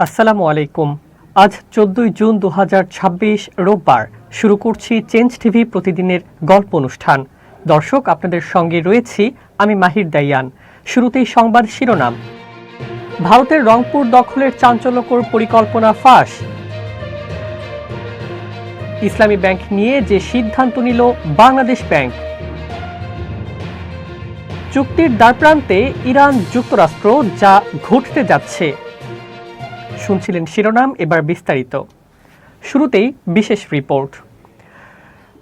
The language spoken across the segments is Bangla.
আসসালামু আলাইকুম। আজ 14 জুন 2026 রোববার। শুরু করছি চেঞ্জ টিভি প্রতিদিনের গল্প অনুষ্ঠান। দর্শক, আপনাদের সঙ্গে রয়েছি আমি মাহির দাইয়ান। শুরুতেই সংবাদ শিরোনাম। ভারতের রংপুর দখলের চাঞ্চল্যকর পরিকল্পনা ফাঁস। ইসলামী ব্যাংক নিয়ে যে সিদ্ধান্ত নিল বাংলাদেশ ব্যাংক। চুক্তির দ্বারপ্রান্তে ইরান যুক্তরাষ্ট্র, যা ঘটতে যাচ্ছে। শুনছিলেন শিরোনাম, এবার বিস্তারিত। শুরুতেই বিশেষ রিপোর্ট।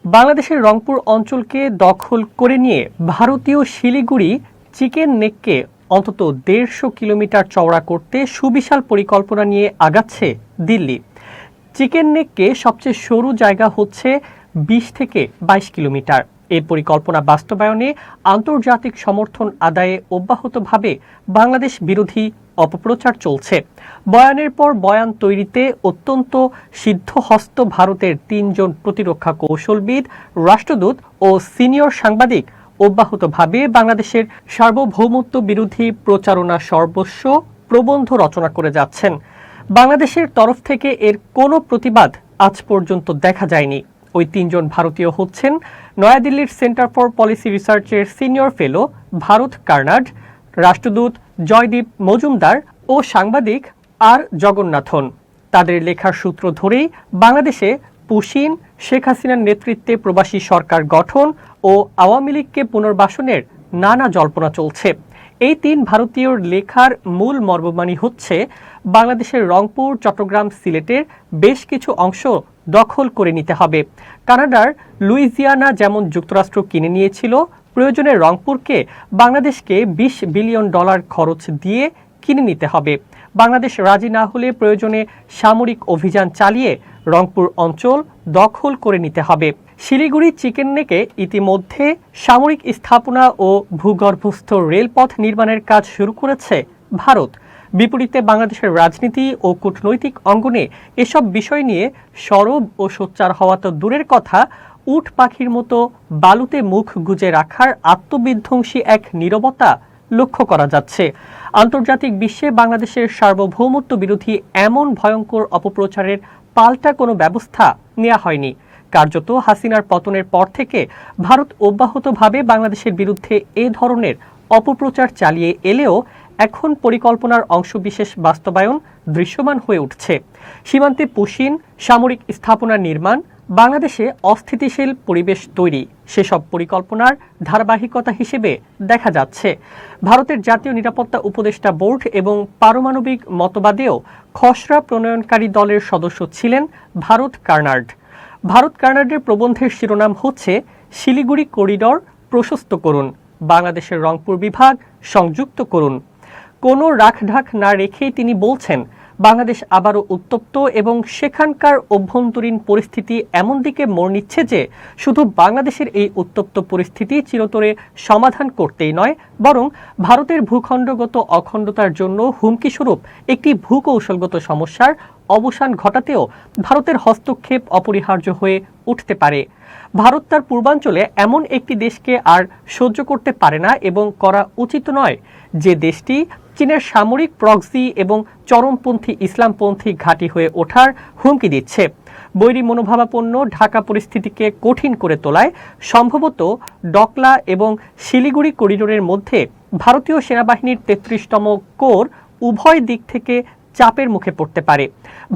বাংলাদেশের রংপুর অঞ্চলকে দখল করে নিয়ে ভারতীয় শিলিগুড়ি চিকেন নেককে অন্তত 150 কিলোমিটার চওড়া করতে সুবিশাল পরিকল্পনা নিয়ে আগাচ্ছে দিল্লি। চিকেন নেককে সবচেয়ে সরু জায়গা হচ্ছে 20 থেকে 22 কিলোমিটার। এই পরিকল্পনা বাস্তবায়নে আন্তর্জাতিক সমর্থন আদায়ে অব্যাহতভাবে বাংলাদেশ বিরোধী অপপ্রচার চলছে। বয়ানের পর বয়ান তৈরিতে অত্যন্ত সিদ্ধহস্ত ভারতের 3 জন প্রতিরক্ষা কৌশলবিদ, রাষ্ট্রদূত ও সিনিয়র সাংবাদিক অব্যাহতভাবে বাংলাদেশের সার্বভৌমত্ব বিরোধী প্রচারণা সর্বস্ব প্রবন্ধ রচনা করে যাচ্ছেন। বাংলাদেশের তরফ থেকে এর কোনো প্রতিবাদ আজ পর্যন্ত দেখা যায়নি। ওই 3 জন ভারতীয় হচ্ছেন নয়াদিল্লির সেন্টার ফর পলিসি রিসার্চের সিনিয়র ফেলো ভারত কার্নাড, রাষ্ট্রদূত জয়দীপ মজুমদার ও সাংবাদিক আর জগন্নাথন। তাদের লেখার সূত্র ধরেই বাংলাদেশে পুশিন, শেখ হাসিনার নেতৃত্বে প্রবাসী সরকার গঠন ও আওয়ামী লীগকে পুনর্বাসনের নানা জল্পনা চলছে। এই 3 ভারতীয়র লেখার মূল মর্মবাণী হচ্ছে, বাংলাদেশের রংপুর, চট্টগ্রাম, সিলেটের বেশ কিছু অংশ দখল করে নিতে হবে। কানাডার লুইজিয়ানা যেমন যুক্তরাষ্ট্র কিনে নিয়েছিল, প্রয়োজনে রংপুরকে বাংলাদেশকে $20 বিলিয়ন খরচ দিয়ে কিনে নিতে হবে। বাংলাদেশ রাজি না হলে প্রয়োজনে সামরিক অভিযান চালিয়ে রংপুর অঞ্চল দখল করে নিতে হবে। শিলিগুড়ি চিকেন নেকে ইতিমধ্যে সামরিক স্থাপনা ও ভূগর্ভস্থ রেলপথ নির্মাণের কাজ শুরু করেছে ভারত। বিপরীতে বাংলাদেশের রাজনীতি ও কূটনৈতিক অঙ্গনে এসব বিষয় নিয়ে সরব ও সোচ্চার হওয়া তো দূরের কথা, উট পাখির মতো বালুতে মুখ গুজে রাখার আত্মবিধ্বংসী এক নীরবতা লক্ষ্য করা যাচ্ছে। আন্তর্জাতিক বিশ্বে বাংলাদেশের সার্বভৌমত্ব বিরোধী এমন ভয়ঙ্কর অপপ্রচারের পাল্টা কোনো ব্যবস্থা নেওয়া হয়নি। কার্যত হাসিনার পতনের পর থেকে ভারত অব্যাহতভাবে বাংলাদেশের বিরুদ্ধে এ ধরনের অপপ্রচার চালিয়ে এলেও এখন পরিকল্পনার অংশবিশেষ বাস্তবায়ন দৃশ্যমান হয়ে উঠছে। সীমান্তে পুশিন, সামরিক স্থাপনা নির্মাণ, বাংলাদেশে অস্থিতিশীল পরিবেশ তৈরি, সেসব পরিকল্পনার ধারাবাহিকতা হিসেবে দেখা যাচ্ছে। ভারতের জাতীয় নিরাপত্তা উপদেষ্টা বোর্ড এবং পারমাণবিক মতবাদেও খসড়া প্রণয়নকারী দলের সদস্য ছিলেন ভারত কার্নাড। ভারত কার্নাডের প্রবন্ধের শিরোনাম হচ্ছে, শিলিগুড়ি করিডর প্রশস্ত করুন, বাংলাদেশের রংপুর বিভাগ সংযুক্ত করুন। কোনো রাখঢাক না রেখেই তিনি বলছেন, বাংলাদেশ আবারও উত্তপ্ত এবং সেখানকার অভ্যন্তরীণ পরিস্থিতি এমন দিকে মোড় নিচ্ছে যে শুধু বাংলাদেশের এই উত্তপ্ত পরিস্থিতি চিরতরে সমাধান করতেই নয়, বরং ভারতের ভূখণ্ডগত অখণ্ডতার জন্য হুমকিস্বরূপ একটি ভূকৌশলগত সমস্যার অবসান ঘটাতেও ভারতের হস্তক্ষেপ অপরিহার্য হয়ে উঠতে পারে। ভারত তার পূর্বাঞ্চলে এমন একটি দেশকে আর সহ্য করতে পারে না এবং করা উচিত নয়, যে দেশটি চীনের সামরিক প্রক্সি এবং চরমপন্থী ইসলামপন্থী ঘাঁটি হয়ে ওঠার হুমকি দিচ্ছে। বৈরী মনোভাবাপন্ন ঢাকা পরিস্থিতিকে কঠিন করে তোলায় সম্ভবত ডকলা এবং শিলিগুড়ি করিডোরের মধ্যে ভারতীয় সেনাবাহিনীর 33তম কোর উভয় দিক থেকে চাপের মুখে পড়তে পারে।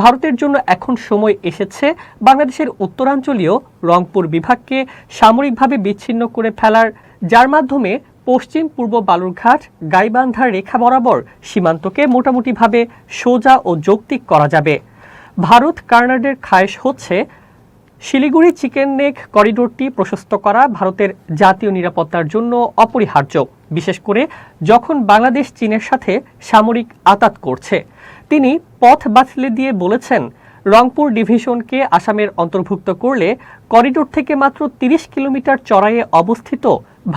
ভারতের জন্য এখন সময় এসেছে বাংলাদেশের উত্তরাঞ্চলীয় রংপুর বিভাগকে সামরিকভাবে বিচ্ছিন্ন করে ফেলার, যার মাধ্যমে পশ্চিম পূর্ব বালুরঘাট গাইবান্ধার রেখা বরাবর সীমান্তকে মোটামুটিভাবে সোজা ও যৌক্তিক করা যাবে। ভারত কার্নাডের খায়েশ হচ্ছে, শিলিগুড়ি চিকেন নেক করিডোরটি প্রশস্ত করা ভারতের জাতীয় নিরাপত্তার জন্য অপরিহার্য, বিশেষ করে যখন বাংলাদেশ চীনের সাথে সামরিক আঁতাত করছে। তিনি পথ বাতলে দিয়ে বলেছেন, রংপুর ডিভিশনকে আসামের অন্তর্ভুক্ত করলে করিডোর থেকে মাত্র 30 কিলোমিটার চড়াইয়ে অবস্থিত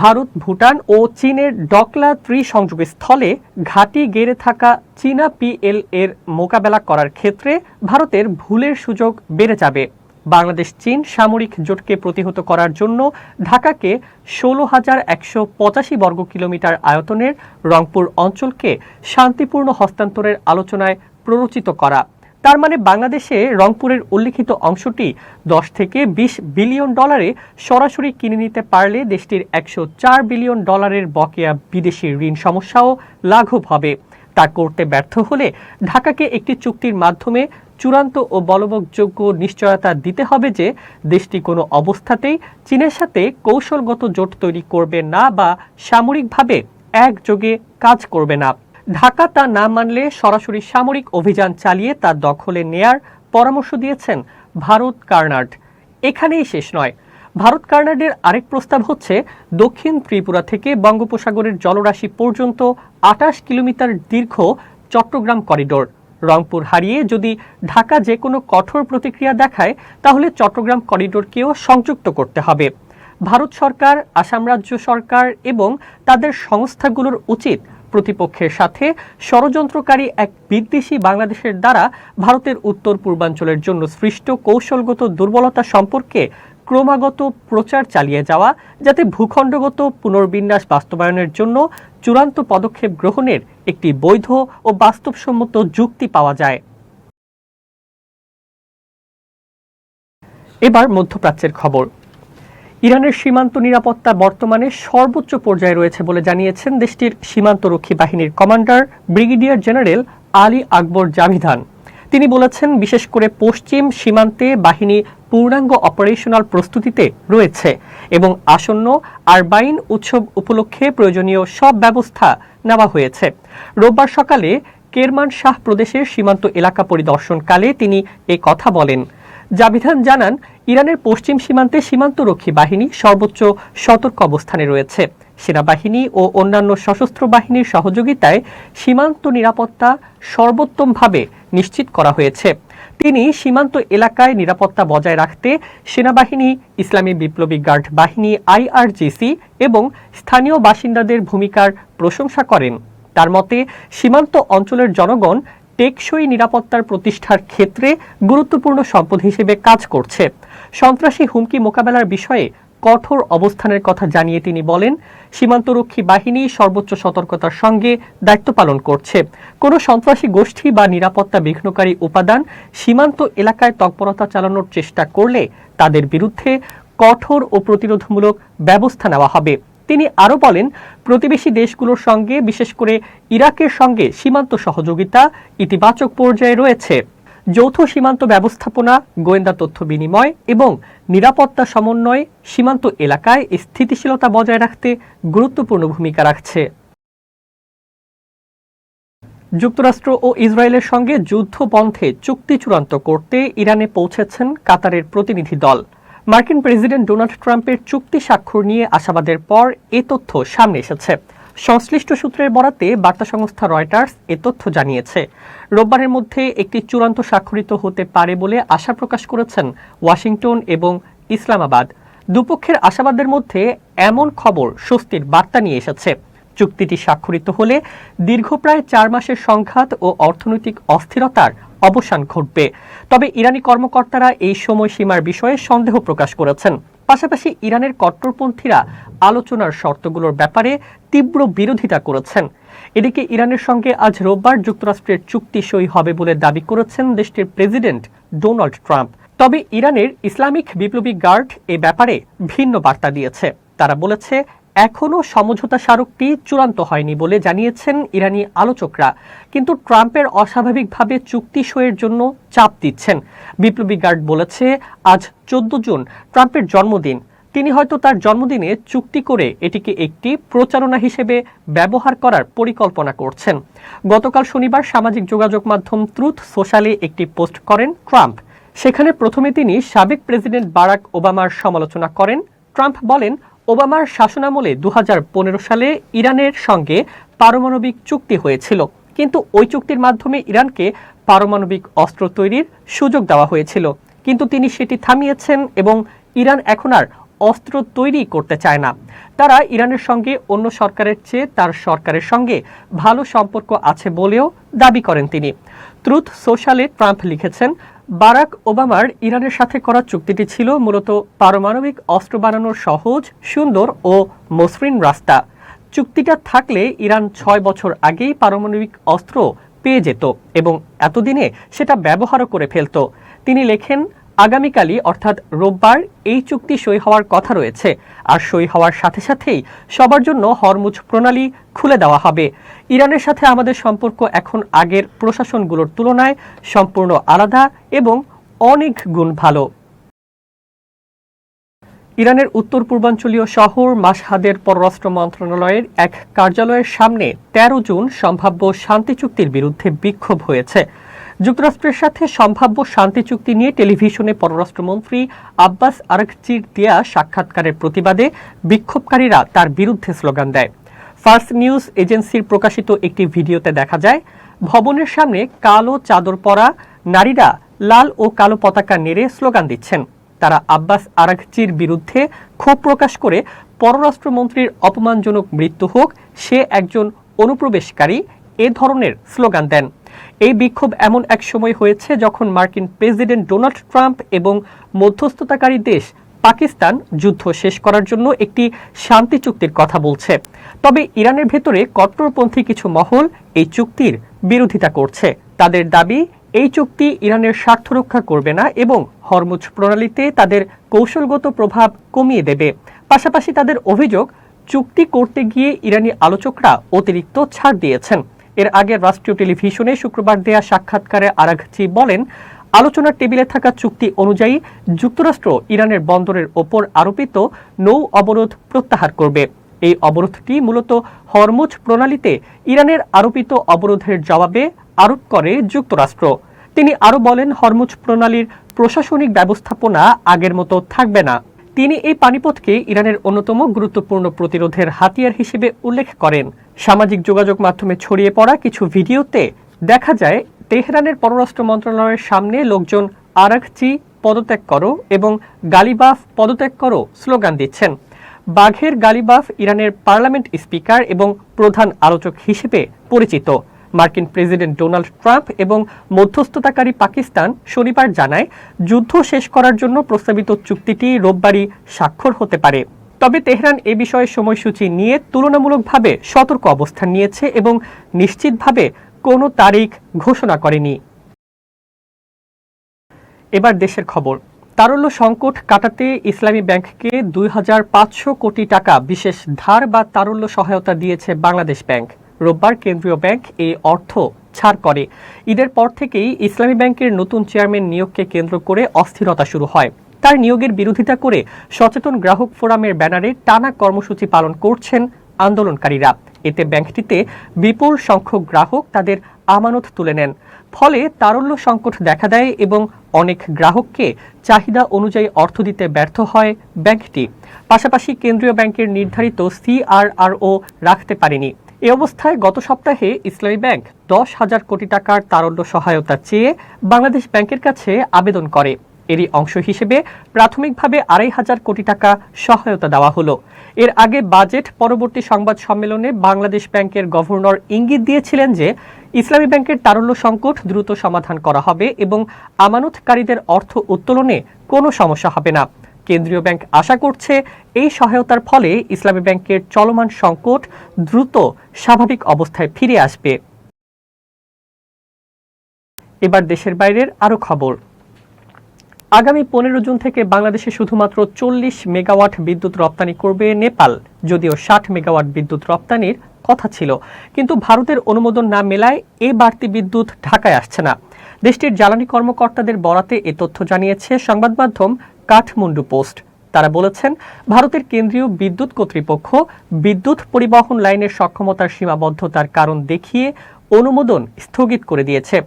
ভারত, ভুটান ও চীনের ডকলা ত্রিসংযোগ স্থলে ঘাঁটি গেড়ে থাকা চীনা PL এর মোকাবেলা করার ক্ষেত্রে ভারতের ভুলের সুযোগ বেড়ে যাবে। বাংলাদেশ চীন সামরিক জোটকে প্রতিহত করার জন্য ঢাকাকে 16,185 বর্গ কিলোমিটার আয়তনের রংপুর অঞ্চলকে শান্তিপূর্ণ হস্তান্তরের আলোচনায় প্ররোচিত করা। তার মানে বাংলাদেশে রংপুরের উল্লিখিত অংশটি 10 থেকে 20 বিলিয়ন ডলারে সরাসরি কিনে নিতে পারলে দেশটির 104 বিলিয়ন ডলারের বকেয়া বিদেশি ঋণ সমস্যাও লাঘব হবে। তা করতে ব্যর্থ হলে ঢাকাকে একটি চুক্তির মাধ্যমে চূড়ান্ত ও বলবৎযোগ্য নিশ্চয়তা দিতে হবে যে দেশটি কোনো অবস্থাতেই চীনের সাথে কৌশলগত জোট তৈরি করবে না বা সামরিকভাবে একযোগে কাজ করবে না। ঢাকা তা না মানলে সরাসরি সামরিক অভিযান চালিয়ে তা দখলে নেয়ার পরামর্শ দিয়েছেন ভারত কার্নাড। এখানেই শেষ নয়, ভারত কার্নাডের আরেক প্রস্তাব হচ্ছে দক্ষিণ ত্রিপুরা থেকে বঙ্গোপসাগরের জলরাশি পর্যন্ত 28 কিলোমিটার দীর্ঘ চট্টগ্রাম করিডোর। রংপুর হারিয়ে যদি ঢাকা যে কোনো কঠোর প্রতিক্রিয়া দেখায় তাহলে চট্টগ্রাম করিডোরকেও সংযুক্ত করতে হবে। ভারত সরকার, আসাম রাজ্য সরকার এবং তাদের সংস্থাগুলোর উচিত প্রতিপক্ষের সাথে ষড়যন্ত্রকারী এক বিদ্বেষী বাংলাদেশের দ্বারা ভারতের উত্তর পূর্বাঞ্চলের জন্য সৃষ্ট কৌশলগত দুর্বলতা সম্পর্কে ক্রমাগত প্রচার চালিয়ে যাওয়া, যাতে ভূখণ্ডগত পুনর্বিন্যাস বাস্তবায়নের জন্য চূড়ান্ত পদক্ষেপ গ্রহণের একটি বৈধ ও বাস্তবসম্মত যুক্তি পাওয়া যায়। এবার মধ্যপ্রাচ্যের খবর। ইরানের সীমান্ত নিরাপত্তা বর্তমানে সর্বোচ্চ পর্যায়ে রয়েছে বলে জানিয়েছেন দেশটির সীমান্তরক্ষী বাহিনীর commander brigadier general Ali Akbar জাভিদান। তিনি বলেছেন, বিশেষ করে পশ্চিম সীমান্তে বাহিনী পূর্ণাঙ্গ অপারেশনাল প্রস্তুতিতে রয়েছে এবং আসন্ন আরবাইন উৎসব উপলক্ষে প্রয়োজনীয় সব ব্যবস্থা নেওয়া হয়েছে। রোববার সকালে কেরমানশাহ প্রদেশের সীমান্ত এলাকা পরিদর্শনকালে তিনি এ কথা বলেন। জাভিদান জানান, ইরানের পশ্চিম সীমান্তে সীমান্তরক্ষী বাহিনী সর্বোচ্চ সতর্ক অবস্থানে রয়েছে। সেনাবাহিনী ও অন্যান্য সশস্ত্র বাহিনীর সহযোগিতায় সীমান্ত নিরাপত্তা সর্বোত্তমভাবে নিশ্চিত করা হয়েছে। তিনি সীমান্ত এলাকায় নিরাপত্তা বজায় রাখতে সেনাবাহিনী, ইসলামী বিপ্লবী গার্ড বাহিনী IRGC এবং স্থানীয় বাসিন্দাদের ভূমিকার প্রশংসা করেন। তার মতে, সীমান্ত অঞ্চলের জনগণ টেকসই নিরাপত্তার প্রতিষ্ঠার ক্ষেত্রে গুরুত্বপূর্ণ সম্পদ হিসেবে কাজ করছে। সন্ত্রাসী হুমকি মোকাবেলার বিষয়ে কঠোর অবস্থানের কথা জানিয়ে তিনি বলেন, সীমান্তরক্ষী বাহিনী সর্বোচ্চ সতর্কতার সঙ্গে দায়িত্ব পালন করছে। কোনো সন্ত্রাসী গোষ্ঠী বা নিরাপত্তা বিঘ্নকারী উপাদান সীমান্ত এলাকায় তৎপরতা চালানোর চেষ্টা করলে তাদের বিরুদ্ধে কঠোর ও প্রতিরোধমূলক ব্যবস্থা নেওয়া হবে। তিনি আরও বলেন, প্রতিবেশী দেশগুলোর সঙ্গে, বিশেষ করে ইরাকের সঙ্গে সীমান্ত সহযোগিতা ইতিবাচক পর্যায়ে রয়েছে। যৌথ সীমান্ত ব্যবস্থাপনা, গোয়েন্দা তথ্য বিনিময় এবং নিরাপত্তা সমন্বয় সীমান্ত এলাকায় স্থিতিশীলতা বজায় রাখতে গুরুত্বপূর্ণ ভূমিকা রাখছে। যুক্তরাষ্ট্র ও ইসরায়েলের সঙ্গে যুদ্ধ বন্ধে চুক্তি চূড়ান্ত করতে ইরানে পৌঁছেছেন কাতারের প্রতিনিধি দল। মার্কিন প্রেসিডেন্ট ডোনাল্ড ট্রাম্পের চুক্তি স্বাক্ষর নিয়ে আশাবাদের পর এ তথ্য সামনে এসেছে। সংশ্লিষ্ট সূত্রের বরাতে বার্তা সংস্থা রয়টার্স এ তথ্য জানিয়েছে। রোববারের মধ্যে একটি চূড়ান্ত স্বাক্ষরিত হতে পারে বলে আশা প্রকাশ করেছেন ওয়াশিংটন এবং ইসলামাবাদ। দুপক্ষের আশাবাদের মধ্যে এমন খবর স্বস্তির বার্তা নিয়ে এসেছে। চুক্তিটি স্বাক্ষরিত হলে দীর্ঘ প্রায় 4 মাসের সংঘাত ও অর্থনৈতিক অস্থিরতার অবসান ঘটবে। তবে ইরানি কর্মকর্তারা এই সময়সীমার বিষয়ে সন্দেহ প্রকাশ করেছেন। পাশাপাশি ইরানের কট্টরপন্থীরা আলোচনার শর্তগুলোর ব্যাপারে তীব্র বিরোধিতা করেছেন। এদিকে ইরানের সঙ্গে আজ রোববার যুক্তরাষ্ট্রের চুক্তি সই হবে বলে দাবি করেছেন দেশটির প্রেসিডেন্ট ডোনাল্ড ট্রাম্প। তবে ইরানের ইসলামিক বিপ্লবী গার্ড এ ব্যাপারে ভিন্ন বার্তা দিয়েছে। তারা বলেছে, এখনও সমঝোতা স্মারকটি চূড়ান্ত হয়নি বলে জানিয়েছেন ইরানি আলোচকরা, কিন্তু ট্রাম্পের অস্বাভাবিকভাবে চুক্তি সইয়ের জন্য চাপ দিচ্ছেন। বিপ্লবী গার্ড বলেছে, আজ 14 জুন ট্রাম্পের জন্মদিন। তিনি হয়তো তার জন্মদিনে চুক্তি করে এটিকে একটি প্রচারণা হিসেবে ব্যবহার করার পরিকল্পনা করছেন। গতকাল শনিবার সামাজিক যোগাযোগ মাধ্যম ট্রুথ সোশ্যালে একটি পোস্ট করেন ট্রাম্প। সেখানে প্রথমে তিনি সাবেক প্রেসিডেন্ট বারাক ওবামার সমালোচনা করেন। ট্রাম্প বলেন, ওবামার শাসনামলে 2015 সালে ইরানের সঙ্গে পারমাণবিক চুক্তি হয়েছিল, কিন্তু ওই চুক্তির মাধ্যমে ইরানকে পারমাণবিক অস্ত্র তৈরির সুযোগ দেওয়া হয়েছিল, কিন্তু তিনি সেটি থামিয়েছেন এবং ইরান এখন আর অস্ত্র তৈরি করতে চায় না। তারা ইরানের সঙ্গে অন্য সরকারের চেয়ে তার সরকারের সঙ্গে ভালো সম্পর্ক আছে বলেও দাবি করেন তিনি। ট্রুথ সোশ্যালে ট্রাম্প লিখেছেন, বারাক ওবামার ইরানের সাথে করা চুক্তিটি ছিল মূলত পারমাণবিক অস্ত্র বানানোর সহজ, সুন্দর ও মসৃণ রাস্তা। চুক্তিটা থাকলে ইরান 6 বছর আগেই পারমাণবিক অস্ত্র পেয়ে যেত এবং এতদিনে সেটা ব্যবহারও করে ফেলত। তিনি লেখেন, আগামীকালই অর্থাৎ রোববার এই চুক্তি সই হওয়ার কথা রয়েছে, আর সই হওয়ার সাথে সাথেই সবার জন্য হরমুজ প্রণালী খুলে দেওয়া হবে। ইরানের সাথে আমাদের সম্পর্ক এখন আগের প্রশাসনগুলোর তুলনায় সম্পূর্ণ আলাদা এবং অনেক গুণ ভালো। ইরানের উত্তর পূর্বাঞ্চলীয় শহর মাশহাদের পররাষ্ট্র মন্ত্রণালয়ের এক কার্যালয়ের সামনে ১৩ জুন সম্ভাব্য শান্তি চুক্তির বিরুদ্ধে বিক্ষোভ হয়েছে। যুক্তরাষ্ট্রের সাথে সম্ভাব্য শান্তি চুক্তি নিয়ে টেলিভিশনে পররাষ্ট্রমন্ত্রী আব্বাস আরাগচির দেয়া সাক্ষাৎকারের প্রতিবাদে বিক্ষোভকারীরা তার বিরুদ্ধে স্লোগান দেয়। ফার্স নিউজ এজেন্সির প্রকাশিত একটি ভিডিওতে দেখা যায়, ভবনের সামনে কালো চাদর পরা নারীরা লাল ও কালো পতাকা নেড়ে স্লোগান দিচ্ছেন। তারা আব্বাস আরাগচির বিরুদ্ধে ক্ষোভ প্রকাশ করে পররাষ্ট্রমন্ত্রীর অপমানজনক মৃত্যু হোক, সে একজন অনুপ্রবেশকারী, এ ধরনের স্লোগান দেন। এই বিক্ষোভ এমন এক সময় হয়েছে যখন মার্কিন প্রেসিডেন্ট ডোনাল্ড ট্রাম্প এবং মধ্যস্থতাকারী দেশ পাকিস্তান যুদ্ধ শেষ করার জন্য একটি শান্তি চুক্তির কথা বলছে। তবে ইরানের ভেতরে কট্টরপন্থী কিছু মহল এই চুক্তির বিরোধিতা করছে। তাদের দাবি, এই চুক্তি ইরানের স্বার্থ রক্ষা করবে না এবং হরমুজ প্রণালীতে তাদের কৌশলগত প্রভাব কমিয়ে দেবে। পাশাপাশি তাদের অভিযোগ, চুক্তি করতে গিয়ে ইরানি আলোচকরা অতিরিক্ত ছাড় দিয়েছেন। এর আগে রাষ্ট্রীয় টেলিভিশনে শুক্রবার দেয়া সাক্ষাৎকারে আরাগচি বলেন, আলোচনার টেবিলে থাকা চুক্তি অনুযায়ী যুক্তরাষ্ট্র ইরানের বন্দরের ওপর আরোপিত নৌ অবরোধ প্রত্যাহার করবে। এই অবরোধটি মূলত হরমুজ প্রণালীতে ইরানের আরোপিত অবরোধের জবাবে আরোপ করে যুক্তরাষ্ট্র। তিনি আরও বলেন, হরমুজ প্রণালীর প্রশাসনিক ব্যবস্থাপনা আগের মতো থাকবে না। তিনি এই পানিপথকে ইরানের অন্যতম গুরুত্বপূর্ণ প্রতিরোধের হাতিয়ার হিসেবে উল্লেখ করেন। সামাজিক যোগাযোগ মাধ্যমে ছড়িয়ে পড়া কিছু ভিডিওতে দেখা যায়, তেহরানের পররাষ্ট্র মন্ত্রণালয়ের সামনে লোকজন আরাগচি পদত্যাগ করো এবং গালিবাফ পদত্যাগ করো স্লোগান দিচ্ছেন। বাঘের গালিবাফ ইরানের পার্লামেন্ট স্পিকার এবং প্রধান আলোচক হিসেবে পরিচিত। মার্কিন প্রেসিডেন্ট ডোনাল্ড ট্রাম্প এবং মধ্যস্থতাকারী পাকিস্তান শনিবার জানায়, যুদ্ধ শেষ করার জন্য প্রস্তাবিত চুক্তিটি রোববারই স্বাক্ষর হতে পারে। তবে তেহরান এ বিষয়ে সময়সূচি নিয়ে তুলনামূলকভাবে সতর্ক অবস্থান নিয়েছে এবং নিশ্চিতভাবে কোনো তারিখ ঘোষণা করেনি। এবার দেশের খবর। তারল্য সংকট কাটাতে ইসলামী ব্যাংককে ২৫০০ কোটি টাকা বিশেষ ধার বা তারল্য সহায়তা দিয়েছে বাংলাদেশ ব্যাংক। রোববার কেন্দ্রীয় ব্যাংক এই অর্থ ছাড় করে। ঈদের পর থেকেই ইসলামী ব্যাংকের নতুন চেয়ারম্যান নিয়োগকে কেন্দ্র করে অস্থিরতা শুরু হয়। তার নিয়োগের বিরোধিতা করে সচেতন গ্রাহক ফোরামের ব্যানারে টানা কর্মসূচি পালন করছেন আন্দোলনকারীরা। এতে ব্যাংকটিতে বিপুল সংখ্যক গ্রাহক তাদের আমানত তুলে নেন। ফলে তারল্য সংকট দেখা দেয় এবং অনেক গ্রাহককে চাহিদা অনুযায়ী অর্থ দিতে ব্যর্থ হয় ব্যাংকটি। পাশাপাশি কেন্দ্রীয় ব্যাংকের নির্ধারিত CRRও রাখতে পারেনি। এ অবস্থায় গত সপ্তাহে ইসলামী ব্যাংক ১০,০০০ কোটি টাকার তারল্য সহায়তা চেয়ে বাংলাদেশ ব্যাংকের কাছে আবেদন করে। এরই অংশ হিসেবে প্রাথমিকভাবে ২৫০০ কোটি টাকা সহায়তা দেওয়া হলো। এর আগে বাজেট পরবর্তী সংবাদ সম্মেলনে বাংলাদেশ ব্যাংকের গভর্নর ইঙ্গিত দিয়েছিলেন যে ইসলামী ব্যাংকের তারল্য সংকট দ্রুত সমাধান করা হবে এবং আমানতকারীদের অর্থ উত্তোলনে কোনো সমস্যা হবে না। কেন্দ্রীয় ব্যাংক আশা করছে এই সহায়তার ফলে ইসলামী ব্যাংকের চলমান সংকট দ্রুত স্বাভাবিক অবস্থায় ফিরে আসবে। এবার দেশের বাইরের আরও খবর। আগামী ১৫ জুন থেকে বাংলাদেশে শুধুমাত্র ৪০ মেগাওয়াট বিদ্যুৎ রপ্তানি করবে নেপাল। যদিও ৬০ মেগাওয়াট বিদ্যুৎ রপ্তানির কথা ছিল, কিন্তু ভারতের অনুমোদন না মেলায় এই বাড়তি বিদ্যুৎ ঢাকায় আসছে না। দেশটির জ্বালানি কর্মকর্তাদের বরাতে এ তথ্য জানিয়েছে সংবাদ মাধ্যম কাঠমান্ডু পোস্ট। তারা বলেছেন, ভারতের কেন্দ্রীয় বিদ্যুৎ কর্তৃপক্ষ বিদ্যুৎ পরিবহন লাইনের সক্ষমতার সীমাবদ্ধতার কারণ দেখিয়ে অনুমোদন স্থগিত করে দিয়েছে।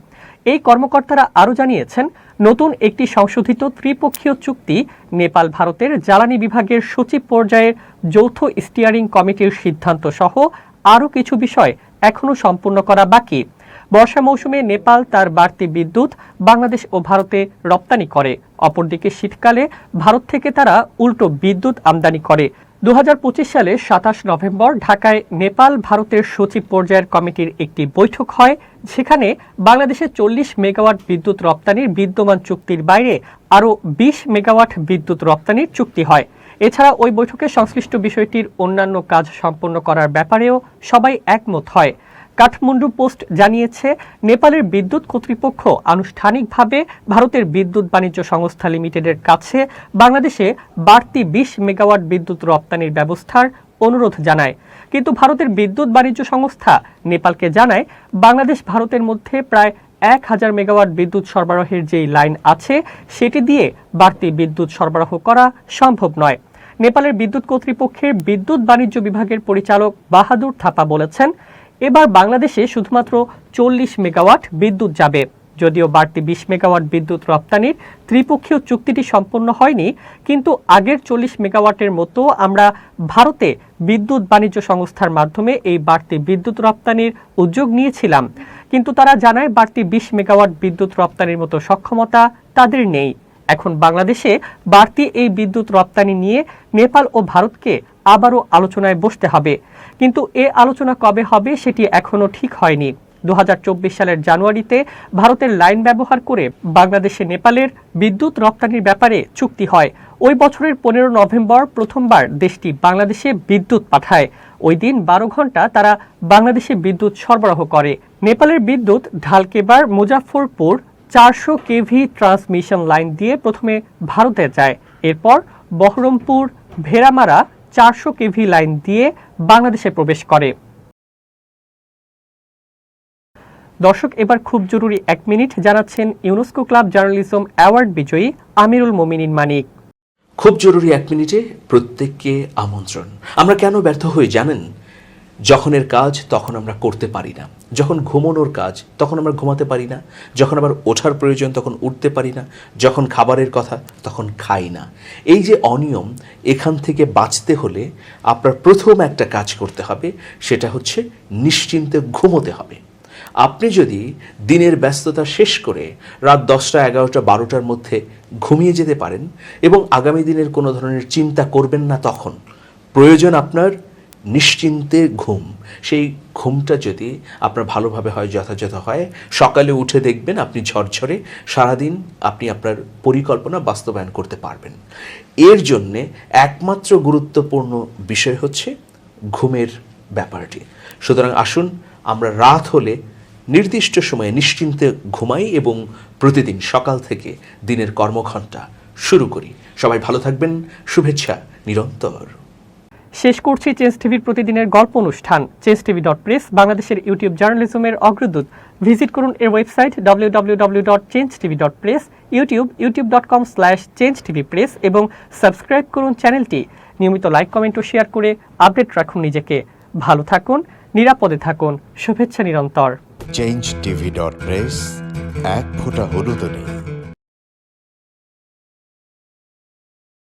এই কর্মকর্তারা আরও জানিয়েছেন, নতুন একটি সংশোধিত ত্রিপক্ষীয় চুক্তি নেপাল ভারতের জ্বালানি বিভাগের সচিব পর্যায়ের যৌথ স্টিয়ারিং কমিটির সিদ্ধান্ত সহ আরও কিছু বিষয় এখনও সম্পূর্ণ করা বাকি। বর্ষা মৌসুমে নেপাল তার বাড়তি বিদ্যুৎ বাংলাদেশ ও ভারতে রপ্তানি করে। অপরদিকে শীতকালে ভারত থেকে তারা উল্টো বিদ্যুৎ আমদানি করে। ২০২৫ সালের ২৭ নভেম্বর ঢাকায় নেপাল ভারতের সচিব পর্যায়ের কমিটির একটি বৈঠক হয়, যেখানে বাংলাদেশে ৪০ মেগাওয়াট বিদ্যুৎ রপ্তানির বিদ্যমান চুক্তির বাইরে আরও ২০ মেগাওয়াট বিদ্যুৎ রপ্তানির চুক্তি হয়। এছাড়া ওই বৈঠকে সংশ্লিষ্ট বিষয়টির অন্যান্য কাজ সম্পন্ন করার ব্যাপারেও সবাই একমত হয়। কাঠমান্ডু পোস্ট জানিয়েছে, নেপালের বিদ্যুৎ কর্তৃপক্ষ আনুষ্ঠানিকভাবে ভারতের বিদ্যুৎ বাণিজ্য সংস্থা লিমিটেডের কাছে বাংলাদেশে বাড়তি ২০ মেগাওয়াট বিদ্যুৎ রপ্তানির ব্যবস্থার অনুরোধ জানায়। কিন্তু ভারতের বিদ্যুৎ বাণিজ্য সংস্থা নেপালকে জানায়, বাংলাদেশ ভারতের মধ্যে প্রায় ১,০০০ মেগাওয়াট বিদ্যুৎ সরবরাহের যেই লাইন আছে সেটি দিয়ে বাড়তি বিদ্যুৎ সরবরাহ করা সম্ভব নয়। নেপালের বিদ্যুৎ কর্তৃপক্ষের বিদ্যুৎ বাণিজ্য বিভাগের পরিচালক বাহাদুর থাপা বলেছেন, এবার বাংলাদেশে শুধুমাত্র ৪০ মেগাওয়াট বিদ্যুৎ যাবে। যদিও বাড়তি ২০ মেগাওয়াট বিদ্যুৎ রপ্তানির ত্রিপক্ষীয় চুক্তিটি সম্পন্ন হয়নি, কিন্তু আগের ৪০ মেগাওয়াটের মতো আমরা ভারতে বিদ্যুৎ বাণিজ্য সংস্থার মাধ্যমে এই বাড়তি বিদ্যুৎ রপ্তানির উদ্যোগ নিয়েছিলাম। কিন্তু তারা জানায় বাড়তি ২০ মেগাওয়াট বিদ্যুৎ রপ্তানির মতো সক্ষমতা তাদের নেই। এখন বাংলাদেশে বাড়তি এই বিদ্যুৎ রপ্তানি নিয়ে নেপাল ও ভারতকে আবারও আলোচনায় বসতে হবে। কিন্তু এ আলোচনা কবে হবে সেটি এখনো ঠিক হয়নি। ২০২৪ সালের জানুয়ারিতে ভারতের লাইন ব্যবহার করে বাংলাদেশে নেপালের বিদ্যুৎ রপ্তানির ব্যাপারে চুক্তি হয়। ওই বছরের ১৫ নভেম্বর প্রথমবার দেশটি বাংলাদেশে বিদ্যুৎ পাঠায়। ওই দিন ১২ ঘন্টা তারা বাংলাদেশে বিদ্যুৎ সরবরাহ করে। নেপালের বিদ্যুৎ ঢালকেবার মুজাফফরপুর ৪০০ কেভি ট্রান্সমিশন লাইন দিয়ে প্রথমে ভারতে যায়, এরপর বহরমপুর ভেড়ামারা ৪০০ কেভি লাইন দিয়ে বাংলাদেশে প্রবেশ করে। দর্শক, এবার খুব জরুরি ১ মিনিট জানাচ্ছেন ইউনেস্কো ক্লাব জার্নালিজম অ্যাওয়ার্ড বিজয়ী আমিরুল মোমিনিন মানিক। খুব জরুরি ১ মিনিটে প্রত্যেককে আমন্ত্রণ। আমরা কেন ব্যর্থ হই জানেন? যখনের কাজ তখন আমরা করতে পারি না, যখন ঘুমানোর কাজ তখন আমরা ঘুমাতে পারি না, যখন আবার ওঠার প্রয়োজন তখন উঠতে পারি না, যখন খাবারের কথা তখন খাই না। এই যে অনিয়ম, এখান থেকে বাঁচতে হলে আপনার প্রথম একটা কাজ করতে হবে, সেটা হচ্ছে নিশ্চিন্তে ঘুমোতে হবে। আপনি যদি দিনের ব্যস্ততা শেষ করে রাত ১০টা, ১১টা, ১২টার মধ্যে ঘুমিয়ে যেতে পারেন এবং আগামী দিনের কোনো ধরনের চিন্তা করবেন না, তখন প্রয়োজন আপনার নিশ্চিন্তে ঘুম। সেই ঘুমটা যদি আপনার ভালোভাবে হয়, যথাযথ হয়, সকালে উঠে দেখবেন আপনি ঝরঝরে সারাদিন আপনি আপনার পরিকল্পনা বাস্তবায়ন করতে পারবেন। এর জন্যে একমাত্র গুরুত্বপূর্ণ বিষয় হচ্ছে ঘুমের ব্যাপারটি। সুতরাং আসুন আমরা রাত হলে নির্দিষ্ট সময়ে নিশ্চিন্তে ঘুমাই এবং প্রতিদিন সকাল থেকে দিনের কর্মঘণ্টা শুরু করি। সবাই ভালো থাকবেন, শুভেচ্ছা নিরন্তর। শেষ করছি চেঞ্জ টিভির প্রতিদিনের গল্প অনুষ্ঠান। changetv.press বাংলাদেশের ইউটিউব জার্নালিজমের অগ্রদূত। ভিজিট করুন এর ওয়েবসাইট www.changetv.press, ইউটিউব youtube.com/changetvpress এবং সাবস্ক্রাইব করুন চ্যানেলটি। নিয়মিত লাইক, কমেন্ট ও শেয়ার করে আপডেট রাখুন নিজেকে। ভালো থাকুন, নিরাপদে থাকুন, শুভেচ্ছা নিরন্তর। changetv.press, এক ফোঁটা হলুদও নেই।